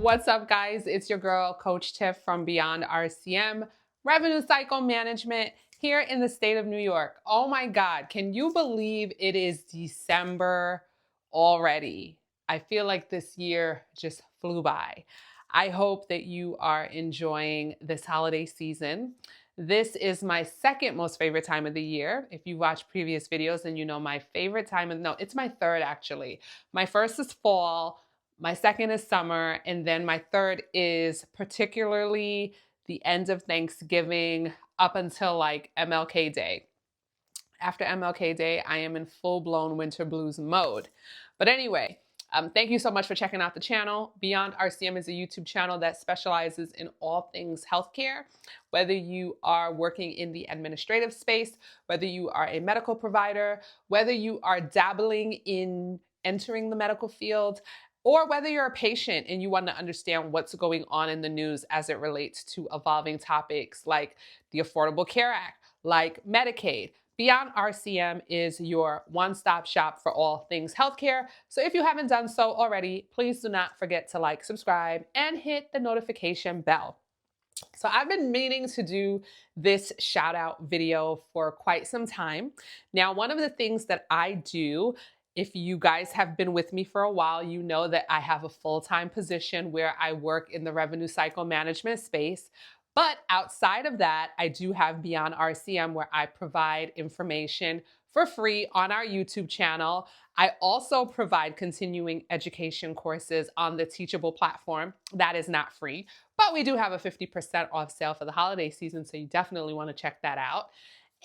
What's up, guys? It's your girl, Coach Tiff from Beyond RCM, Revenue Cycle Management here in the state of New York. Oh my God, can you believe it is December already? I feel like this year just flew by. I hope that you are enjoying this holiday season. This is my second most favorite time of the year. If you watch previous videos, then you know my favorite time of, no, it's my third actually. My first is fall. My second is summer, and then my third is particularly the end of Thanksgiving up until like MLK Day. After MLK Day, I am in full-blown winter blues mode. But anyway, thank you so much for checking out the channel. Beyond RCM is a YouTube channel that specializes in all things healthcare. Whether you are working in the administrative space, whether you are a medical provider, whether you are dabbling in entering the medical field, or whether you're a patient and you want to understand what's going on in the news as it relates to evolving topics like the Affordable Care Act, like Medicaid. Beyond RCM is your one-stop shop for all things healthcare. So if you haven't done so already, please do not forget to like, subscribe, and hit the notification bell. So I've been meaning to do this shout out video for quite some time. Now, one of the things that I do, if you guys have been with me for a while, you know that I have a full-time position where I work in the revenue cycle management space. But outside of that, I do have Beyond RCM where I provide information for free on our YouTube channel. I also provide continuing education courses on the Teachable platform. That is not free, but we do have a 50% off sale for the holiday season, so you definitely want to check that out.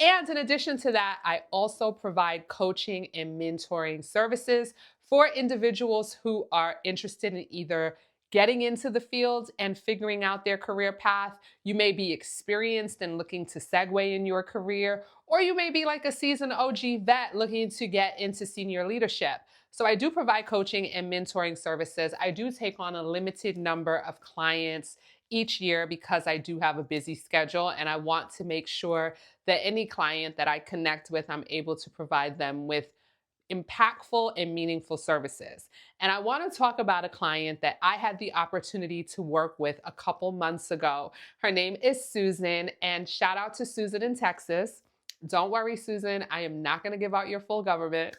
And in addition to that, I also provide coaching and mentoring services for individuals who are interested in either getting into the field and figuring out their career path. You may be experienced and looking to segue in your career, or you may be like a seasoned OG vet looking to get into senior leadership. So I do provide coaching and mentoring services. I do take on a limited number of clients each year because I do have a busy schedule, and I want to make sure that any client that I connect with, I'm able to provide them with impactful and meaningful services. And I want to talk about a client that I had the opportunity to work with a couple months ago. Her name is Susan, and shout out to Susan in Texas. Don't worry, Susan, I am not going to give out your full government.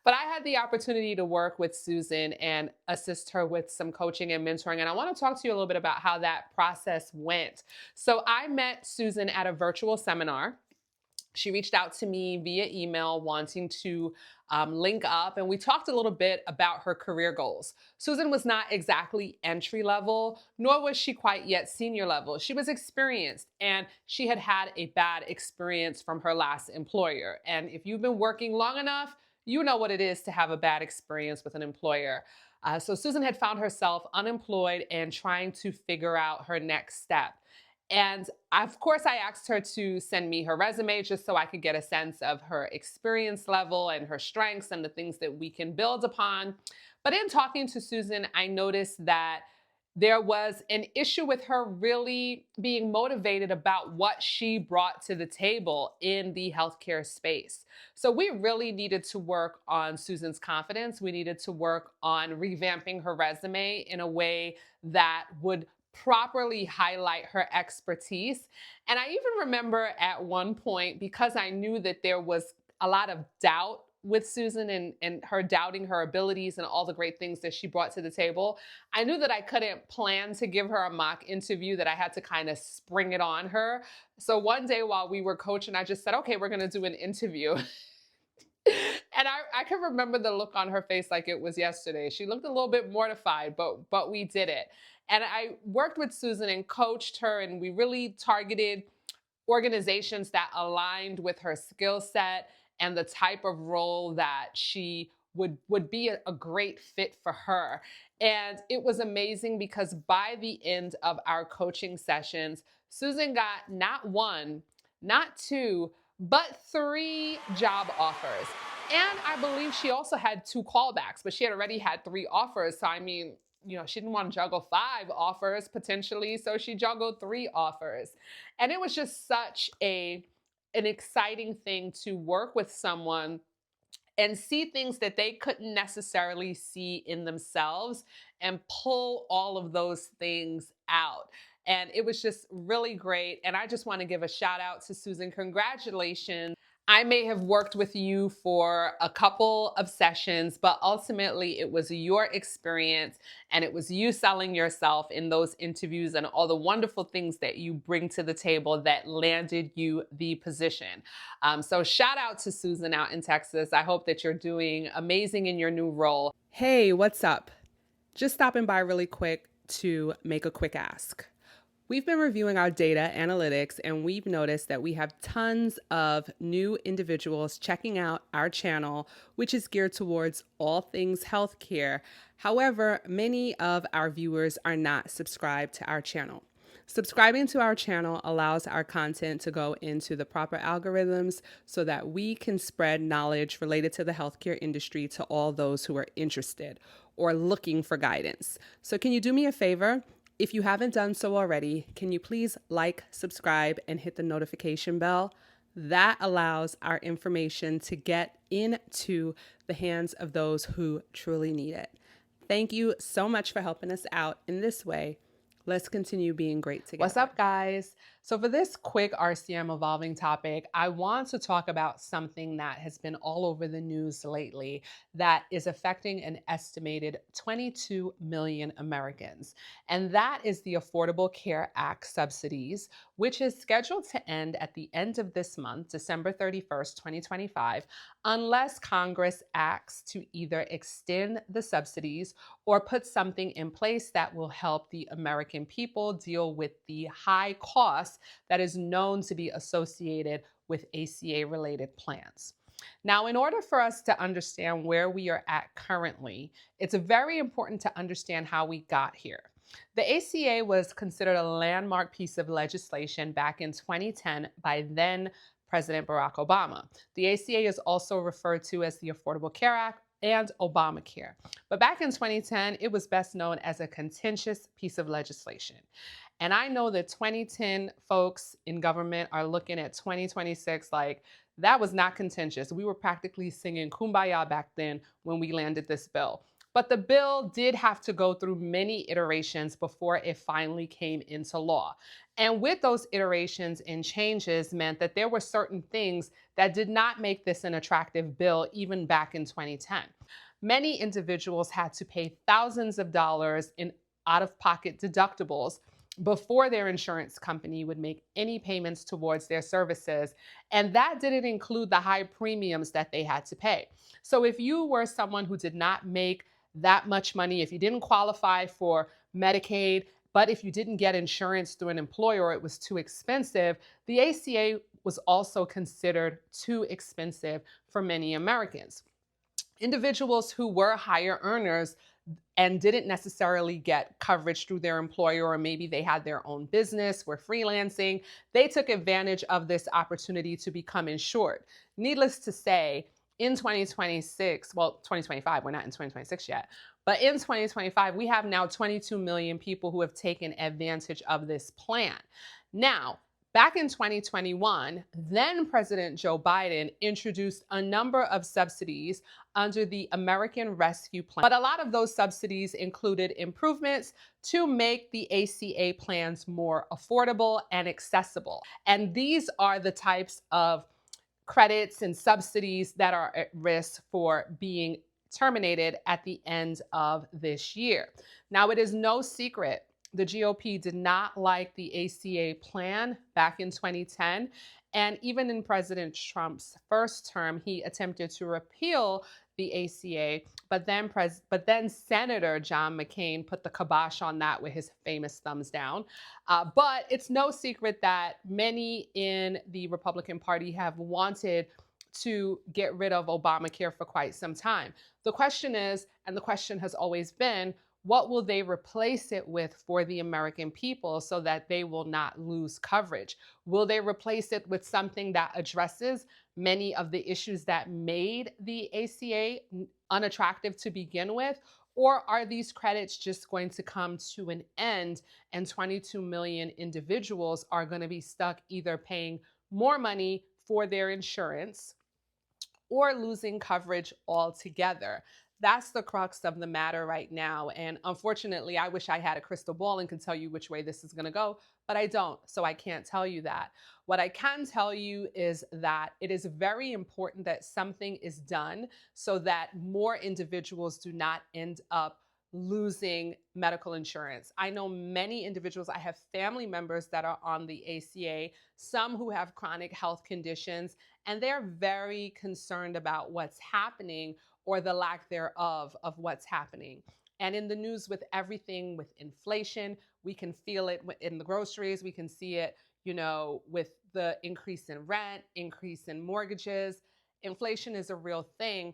But I had the opportunity to work with Susan and assist her with some coaching and mentoring. And I want to talk to you a little bit about how that process went. So I met Susan at a virtual seminar. She reached out to me via email wanting to link up, and we talked a little bit about her career goals. Susan was not exactly entry level, nor was she quite yet senior level. She was experienced, and she had had a bad experience from her last employer. And if you've been working long enough, you know what it is to have a bad experience with an employer. So Susan had found herself unemployed and trying to figure out her next step. And of course, I asked her to send me her resume just so I could get a sense of her experience level and her strengths and the things that we can build upon. But in talking to Susan, I noticed that there was an issue with her really being motivated about what she brought to the table in the healthcare space. So we really needed to work on Susan's confidence. We needed to work on revamping her resume in a way that would properly highlight her expertise. And I even remember at one point, because I knew that there was a lot of doubt with Susan and her doubting her abilities and all the great things that she brought to the table, I knew that I couldn't plan to give her a mock interview, that I had to kind of spring it on her. So one day while we were coaching, I just said, okay, we're going to do an interview. And I can remember the look on her face like it was yesterday. She looked a little bit mortified, but we did it. And I worked with Susan and coached her, and we really targeted organizations that aligned with her skill set and the type of role that she would be a great fit for her. And it was amazing because by the end of our coaching sessions, Susan got not one, not two, but 3 job offers. And I believe she also had 2 callbacks, but she had already had 3 offers. So I mean, she didn't want to juggle 5 offers potentially, so she juggled 3 offers. And it was just such an exciting thing to work with someone and see things that they couldn't necessarily see in themselves and pull all of those things out. And it was just really great. And I just want to give a shout out to Susan. Congratulations. I may have worked with you for a couple of sessions, but ultimately it was your experience and it was you selling yourself in those interviews and all the wonderful things that you bring to the table that landed you the position. So shout out to Susan out in Texas. I hope that you're doing amazing in your new role. Hey, what's up? Just stopping by really quick to make a quick ask. We've been reviewing our data analytics and we've noticed that we have tons of new individuals checking out our channel, which is geared towards all things healthcare. However, many of our viewers are not subscribed to our channel. Subscribing to our channel allows our content to go into the proper algorithms so that we can spread knowledge related to the healthcare industry to all those who are interested or looking for guidance. So can you do me a favor? If you haven't done so already, can you please like, subscribe, and hit the notification bell? That allows our information to get into the hands of those who truly need it. Thank you so much for helping us out in this way. Let's continue being great together. What's up, guys? So for this quick RCM evolving topic, I want to talk about something that has been all over the news lately that is affecting an estimated 22 million Americans. And that is the Affordable Care Act subsidies, which is scheduled to end at the end of this month, December 31st, 2025, unless Congress acts to either extend the subsidies or put something in place that will help the American people deal with the high costs that is known to be associated with ACA-related plans. Now, in order for us to understand where we are at currently, it's very important to understand how we got here. The ACA was considered a landmark piece of legislation back in 2010 by then President Barack Obama. The ACA is also referred to as the Affordable Care Act and Obamacare. But back in 2010, it was best known as a contentious piece of legislation. And I know that 2010 folks in government are looking at 2026 like that was not contentious. We were practically singing Kumbaya back then when we landed this bill. But the bill did have to go through many iterations before it finally came into law. And with those iterations and changes meant that there were certain things that did not make this an attractive bill even back in 2010. Many individuals had to pay thousands of dollars in out-of-pocket deductibles before their insurance company would make any payments towards their services. And that didn't include the high premiums that they had to pay. So if you were someone who did not make that much money, if you didn't qualify for Medicaid, but if you didn't get insurance through an employer or it was too expensive, the ACA was also considered too expensive for many Americans. Individuals who were higher earners and didn't necessarily get coverage through their employer, or maybe they had their own business, were freelancing, they took advantage of this opportunity to become insured. Needless to say, in 2026, well, 2025, we're not in 2026 yet, but in 2025, we have now 22 million people who have taken advantage of this plan. Now, back in 2021, then President Joe Biden introduced a number of subsidies under the American Rescue Plan. But a lot of those subsidies included improvements to make the ACA plans more affordable and accessible. And these are the types of credits and subsidies that are at risk for being terminated at the end of this year. Now, it is no secret the GOP did not like the ACA plan back in 2010. And even in President Trump's first term, he attempted to repeal the ACA, but then Senator John McCain put the kibosh on that with his famous thumbs down. But it's no secret that many in the Republican Party have wanted to get rid of Obamacare for quite some time. The question is, and the question has always been, what will they replace it with for the American people so that they will not lose coverage? Will they replace it with something that addresses many of the issues that made the ACA unattractive to begin with? Or are these credits just going to come to an end and 22 million individuals are going to be stuck either paying more money for their insurance or losing coverage altogether. That's the crux of the matter right now. And unfortunately, I wish I had a crystal ball and could tell you which way this is going to go, but I don't. So I can't tell you that. What I can tell you is that it is very important that something is done so that more individuals do not end up losing medical insurance. I know many individuals, I have family members that are on the ACA, some who have chronic health conditions, and they're very concerned about what's happening or the lack thereof of what's happening. And in the news with everything, with inflation, we can feel it in the groceries, we can see it, with the increase in rent, increase in mortgages. Inflation is a real thing.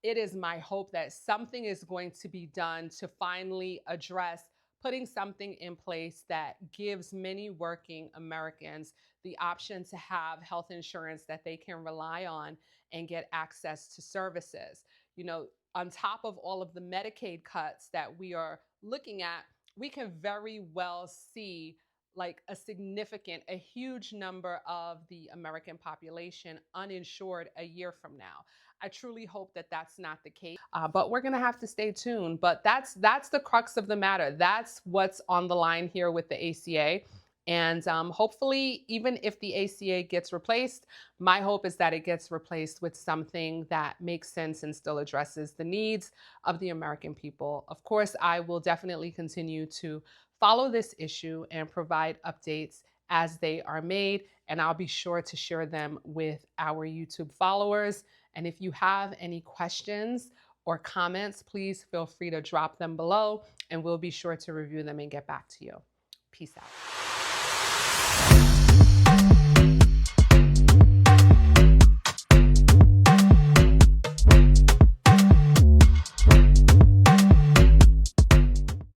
It is my hope that something is going to be done to finally address putting something in place that gives many working Americans the option to have health insurance that they can rely on and get access to services. On top of all of the Medicaid cuts that we are looking at, we can very well see like a huge number of the American population uninsured a year from now. I truly hope that that's not the case, but we're going to have to stay tuned. But that's the crux of the matter. That's what's on the line here with the ACA. And hopefully, even if the ACA gets replaced, my hope is that it gets replaced with something that makes sense and still addresses the needs of the American people. Of course, I will definitely continue to follow this issue and provide updates as they are made, and I'll be sure to share them with our YouTube followers. And if you have any questions or comments, please feel free to drop them below, and we'll be sure to review them and get back to you. Peace out.